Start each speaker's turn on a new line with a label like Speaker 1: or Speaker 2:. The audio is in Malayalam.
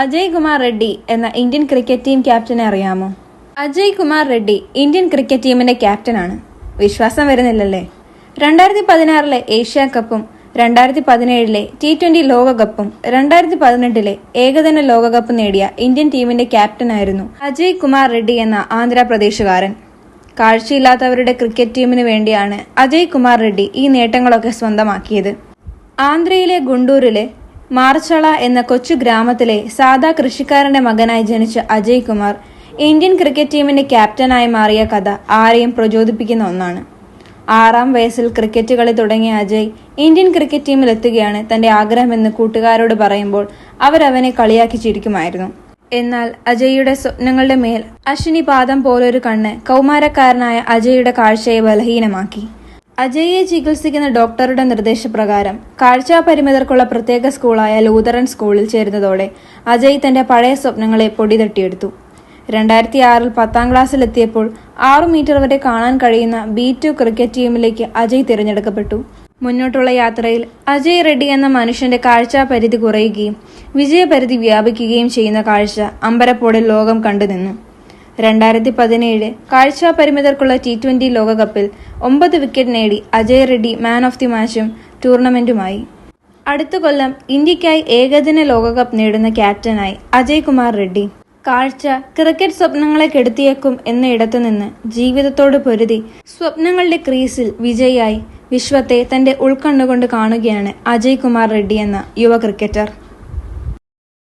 Speaker 1: അജയ് കുമാർ റെഡ്ഡി എന്ന ഇന്ത്യൻ ക്രിക്കറ്റ് ടീം ക്യാപ്റ്റനെ അറിയാമോ? അജയ് കുമാർ റെഡ്ഡി ഇന്ത്യൻ ക്രിക്കറ്റ് ടീമിന്റെ ക്യാപ്റ്റനാണ്. വിശ്വാസം വരുന്നില്ലല്ലേ? 2016 ഏഷ്യ കപ്പും 2017 T20 ലോകകപ്പും 2018 ഏകദിന ലോകകപ്പ് നേടിയ ഇന്ത്യൻ ടീമിന്റെ ക്യാപ്റ്റനായിരുന്നു അജയ് കുമാർ റെഡ്ഡി എന്ന ആന്ധ്രാപ്രദേശുകാരൻ. കാഴ്ചയില്ലാത്തവരുടെ ക്രിക്കറ്റ് ടീമിന് വേണ്ടിയാണ് അജയ് കുമാർ റെഡ്ഡി ഈ നേട്ടങ്ങളൊക്കെ സ്വന്തമാക്കിയത്. ആന്ധ്രയിലെ ഗുണ്ടൂരിലെ മാർച്ചള എന്ന കൊച്ചു ഗ്രാമത്തിലെ സാധാ കൃഷിക്കാരന്റെ മകനായി ജനിച്ച അജയ് കുമാർ ഇന്ത്യൻ ക്രിക്കറ്റ് ടീമിന്റെ ക്യാപ്റ്റനായി മാറിയ കഥ ആരെയും പ്രചോദിപ്പിക്കുന്ന ഒന്നാണ്. 6-ാം വയസ്സിൽ ക്രിക്കറ്റ് കളി തുടങ്ങിയ അജയ് ഇന്ത്യൻ ക്രിക്കറ്റ് ടീമിൽ എത്തുകയാണ് തന്റെ ആഗ്രഹമെന്ന് കൂട്ടുകാരോട് പറയുമ്പോൾ അവരവനെ കളിയാക്കി ചിരിക്കുമായിരുന്നു. എന്നാൽ അജയ്യുടെ സ്വപ്നങ്ങളുടെ മേൽ അശ്വിനിപാദം പോലൊരു കണ്ണ് കൗമാരക്കാരനായ അജയ്യുടെ കാഴ്ചയെ ബലഹീനമാക്കി. അജയ്യെ ചികിത്സിക്കുന്ന ഡോക്ടറുടെ നിർദ്ദേശപ്രകാരം കാഴ്ചാപരിമിതർക്കുള്ള പ്രത്യേക സ്കൂളായ ലൂതറൻ സ്കൂളിൽ ചേരുന്നതോടെ അജയ് തന്റെ പഴയ സ്വപ്നങ്ങളെ പൊടിതട്ടിയെടുത്തു. 2006 10-ാം ക്ലാസ്സിലെത്തിയപ്പോൾ 6 മീറ്റർ വരെ കാണാൻ കഴിയുന്ന B2 ക്രിക്കറ്റ് ടീമിലേക്ക് അജയ് തിരഞ്ഞെടുക്കപ്പെട്ടു. മുന്നോട്ടുള്ള യാത്രയിൽ അജയ് റെഡ്ഡി എന്ന മനുഷ്യന്റെ കാഴ്ചാപരിധി കുറയുകയും വിജയപരിധി വ്യാപിക്കുകയും ചെയ്യുന്ന കാഴ്ച അമ്പരപ്പോടെ ലോകം കണ്ടുനിന്നു. 2017 കാഴ്ചാപരിമിതർക്കുള്ള T20 ലോകകപ്പിൽ 9 വിക്കറ്റ് നേടി Ajay Reddy man of the മാച്ചും ടൂർണമെന്റുമായി. അടുത്ത കൊല്ലം ഇന്ത്യക്കായി ഏകദിന ലോകകപ്പ് നേടുന്ന ക്യാപ്റ്റനായി അജയ് കുമാർ റെഡ്ഡി. കാഴ്ച ക്രിക്കറ്റ് സ്വപ്നങ്ങളെ കെടുത്തിയേക്കും എന്ന ഇടത്തുനിന്ന് ജീവിതത്തോട് പൊരുതി സ്വപ്നങ്ങളുടെ ക്രീസിൽ വിജയിയായി വിശ്വത്തെ തന്റെ ഉൾക്കണ്ണുകൊണ്ട് കാണുകയാണ് അജയ് കുമാർ റെഡ്ഡി എന്ന യുവ ക്രിക്കറ്റർ.